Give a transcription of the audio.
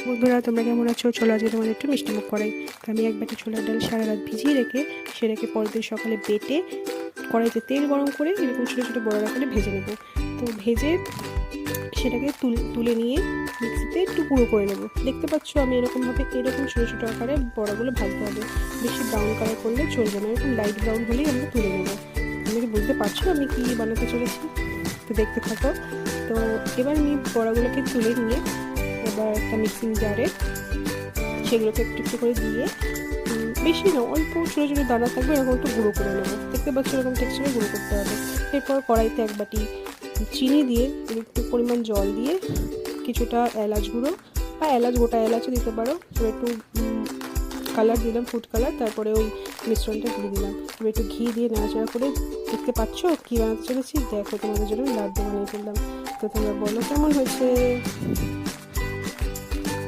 বন্ধুরা, তোমরা কেমন আছো? চলো আজকে তোমাদের একটু মিষ্টিমুখ করাই। তো আমি এক বাটি ছোলার ডাল সারা রাত ভিজিয়ে রেখে সেটাকে পরের দিন সকালে বেটে কড়াইতে তেল গরম করে এরকম ছোটো ছোটো বড়া আকারে ভেজে নেব। তো ভেজে সেটাকে তুলে নিয়ে মিক্সিতে একটু গুঁড়ো করে নেব। দেখতে পাচ্ছ আমি এরকম ছোটো ছোটো আকারে বড়াগুলো ভাজতে হবে। বেশি ব্রাউন কালার করলে চলবে না, এরকম লাইট ব্রাউন হলেই আমরা তুলে নেব। তুমি কি বুঝতে পারছো আমি কি বানাতে চলেছি? তো দেখতে থাকো। তো এবার আমি বড়াগুলোকে তুলে নিয়ে এবার একটা মিক্সিং জারে সেগুলোকে একটু একটু করে দিয়ে বেশি না, অল্প ছোটো ছোটো দানা থাকবে এরকম একটু গুঁড়ো করে নেবো। দেখতে পাচ্ছ এরকম টেক্সচারে গুঁড়ো করতে হবে। এরপর কড়াইতে এক বাটি চিনি দিয়ে একটু পরিমাণ জল দিয়ে কিছুটা এলাচ গুঁড়ো বা গোটা এলাচও দিতে পারো, একটু কালার দিলাম, ফুড কালার। তারপরে ওই মিশ্রণটা দিয়ে দিলাম। এবার একটু ঘি দিয়ে নাড়াচাড়া করে দেখতে পাচ্ছ কী বানাতে চলেছি। দেখো, তোমাদের জন্য লাড্ডু বানিয়ে ফেললাম। তো তোমরা বলো কেমন হয়েছে।